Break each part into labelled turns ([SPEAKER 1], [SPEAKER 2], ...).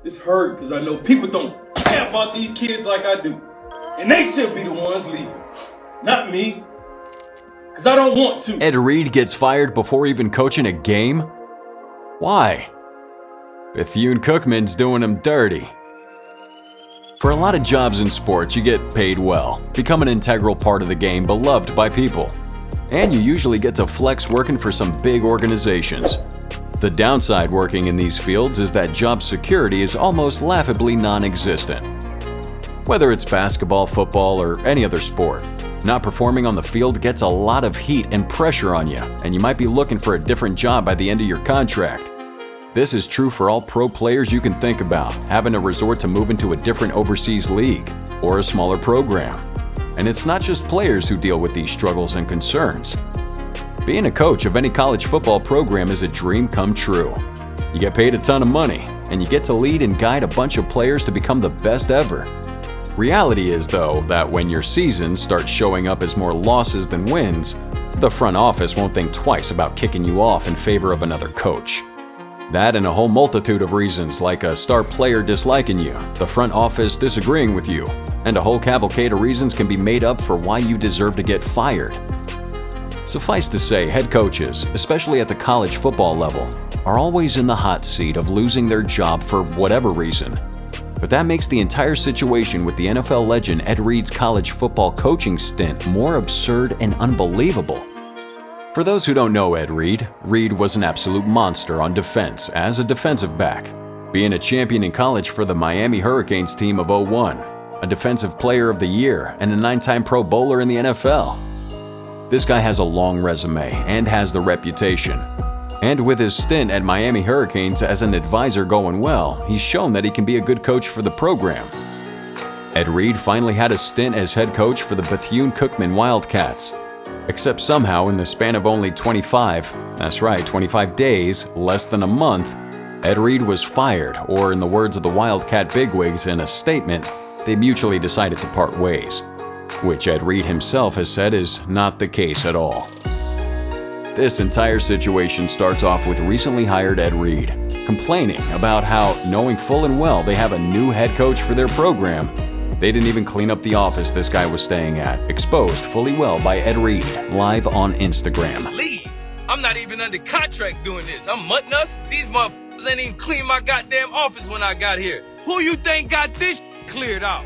[SPEAKER 1] It's hurt because I know people don't care about these kids like I do. And they should be the ones leaving, not me. Because I don't want to.
[SPEAKER 2] Ed Reed gets fired before even coaching a game? Why? Bethune-Cookman's doing him dirty. For a lot of jobs in sports, you get paid well, become an integral part of the game, beloved by people. And you usually get to flex working for some big organizations. The downside working in these fields is that job security is almost laughably non-existent. Whether it's basketball, football, or any other sport, not performing on the field gets a lot of heat and pressure on you, and you might be looking for a different job by the end of your contract. This is true for all pro players you can think about, having to resort to move into a different overseas league or a smaller program. And it's not just players who deal with these struggles and concerns. Being a coach of any college football program is a dream come true. You get paid a ton of money, and you get to lead and guide a bunch of players to become the best ever. Reality is, though, that when your season starts showing up as more losses than wins, the front office won't think twice about kicking you off in favor of another coach. That and a whole multitude of reasons, like a star player disliking you, the front office disagreeing with you, and a whole cavalcade of reasons can be made up for why you deserve to get fired. Suffice to say, head coaches, especially at the college football level, are always in the hot seat of losing their job for whatever reason. But that makes the entire situation with the NFL legend Ed Reed's college football coaching stint more absurd and unbelievable. For those who don't know Ed Reed, Reed was an absolute monster on defense as a defensive back, being a champion in college for the Miami Hurricanes team of '01, a Defensive Player of the Year, and a 9-time Pro Bowler in the NFL. This guy has a long resume and has the reputation. And with his stint at Miami Hurricanes as an advisor going well, he's shown that he can be a good coach for the program. Ed Reed finally had a stint as head coach for the Bethune-Cookman Wildcats. Except somehow in the span of only 25 days, less than a month, Ed Reed was fired, or in the words of the Wildcat bigwigs in a statement, they mutually decided to part ways. Which Ed Reed himself has said is not the case at all. This entire situation starts off with recently hired Ed Reed complaining about how, knowing full and well they have a new head coach for their program, they didn't even clean up the office this guy was staying at, exposed fully well by Ed Reed, live on Instagram.
[SPEAKER 3] Leave. I'm not even under contract doing this. I'm mutting us. These motherfuckers ain't even clean my goddamn office when I got here. Who you think got this cleared out?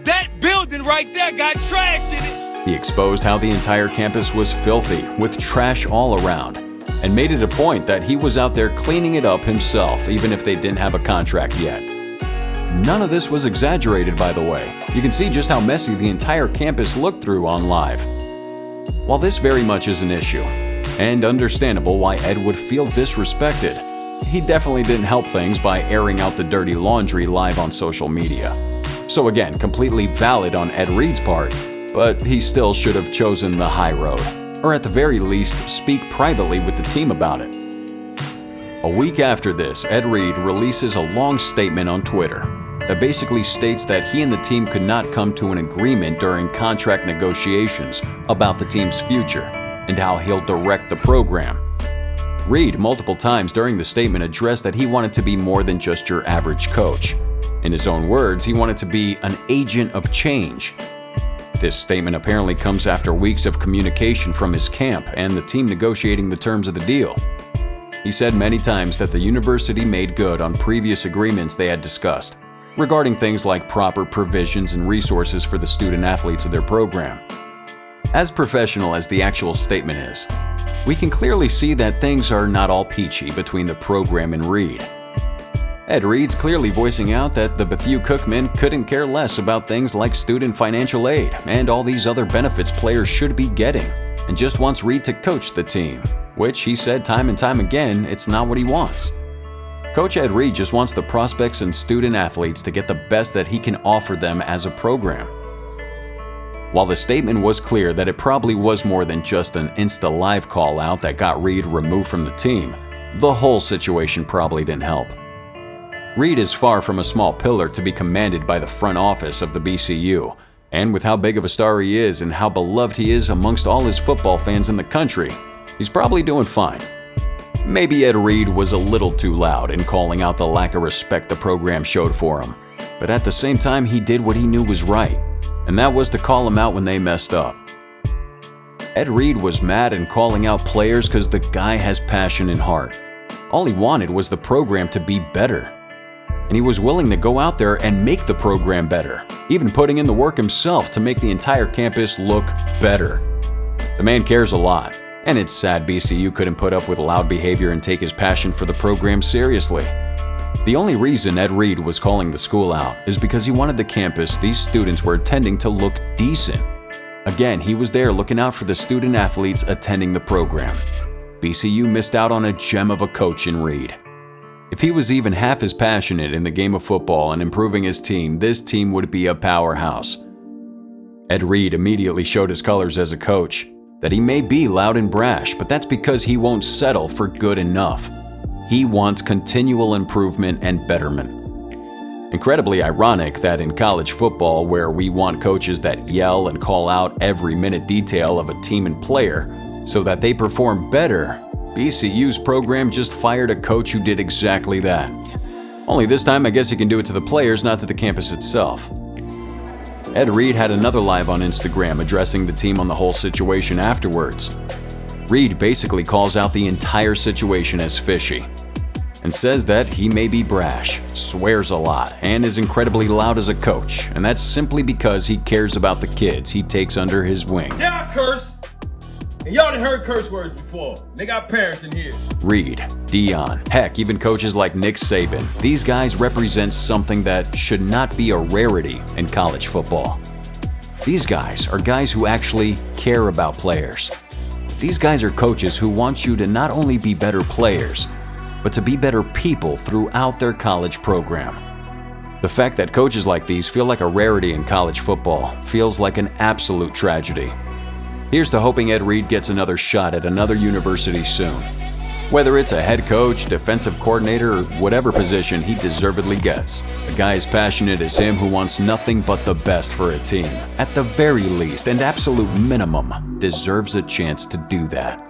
[SPEAKER 3] That building right there got trash in it.
[SPEAKER 2] He exposed how the entire campus was filthy, with trash all around, and made it a point that he was out there cleaning it up himself, even if they didn't have a contract yet. None of this was exaggerated, by the way. You can see just how messy the entire campus looked through on live. While this very much is an issue, and understandable why Ed would feel disrespected, he definitely didn't help things by airing out the dirty laundry live on social media. So again, completely valid on Ed Reed's part, but he still should have chosen the high road, or at the very least, speak privately with the team about it. A week after this, Ed Reed releases a long statement on Twitter that basically states that he and the team could not come to an agreement during contract negotiations about the team's future and how he'll direct the program. Reed multiple times during the statement addressed that he wanted to be more than just your average coach. In his own words, he wanted to be an agent of change. This statement apparently comes after weeks of communication from his camp and the team negotiating the terms of the deal. He said many times that the university made good on previous agreements they had discussed, regarding things like proper provisions and resources for the student athletes of their program. As professional as the actual statement is, we can clearly see that things are not all peachy between the program and Reed. Ed Reed's clearly voicing out that the Bethune-Cookman couldn't care less about things like student financial aid and all these other benefits players should be getting, and just wants Reed to coach the team, which he said time and time again it's not what he wants. Coach Ed Reed just wants the prospects and student athletes to get the best that he can offer them as a program. While the statement was clear that it probably was more than just an Insta Live call out that got Reed removed from the team, the whole situation probably didn't help. Reed is far from a small pillar to be commanded by the front office of the BCU, and with how big of a star he is and how beloved he is amongst all his football fans in the country, he's probably doing fine. Maybe Ed Reed was a little too loud in calling out the lack of respect the program showed for him, but at the same time he did what he knew was right, and that was to call them out when they messed up. Ed Reed was mad and calling out players because the guy has passion and heart. All he wanted was the program to be better. And he was willing to go out there and make the program better, even putting in the work himself to make the entire campus look better. The man cares a lot, and it's sad BCU couldn't put up with loud behavior and take his passion for the program seriously. The only reason Ed Reed was calling the school out is because he wanted the campus these students were attending to look decent. Again, he was there looking out for the student athletes attending the program. BCU missed out on a gem of a coach in Reed. If he was even half as passionate in the game of football and improving his team, this team would be a powerhouse. Ed Reed immediately showed his colors as a coach, that he may be loud and brash, but that's because he won't settle for good enough. He wants continual improvement and betterment. Incredibly ironic that in college football, where we want coaches that yell and call out every minute detail of a team and player so that they perform better, BCU's program just fired a coach who did exactly that. Only this time, I guess he can do it to the players, not to the campus itself. Ed Reed had another live on Instagram addressing the team on the whole situation afterwards. Reed basically calls out the entire situation as fishy and says that he may be brash, swears a lot, and is incredibly loud as a coach, and that's simply because he cares about the kids he takes under his wing.
[SPEAKER 1] Yeah, I curse. And y'all done heard curse words before. They got parents in here.
[SPEAKER 2] Reed, Dion, heck, even coaches like Nick Saban. These guys represent something that should not be a rarity in college football. These guys are guys who actually care about players. These guys are coaches who want you to not only be better players, but to be better people throughout their college program. The fact that coaches like these feel like a rarity in college football feels like an absolute tragedy. Here's to hoping Ed Reed gets another shot at another university soon. Whether it's a head coach, defensive coordinator, or whatever position he deservedly gets, a guy as passionate as him who wants nothing but the best for a team, at the very least and absolute minimum, deserves a chance to do that.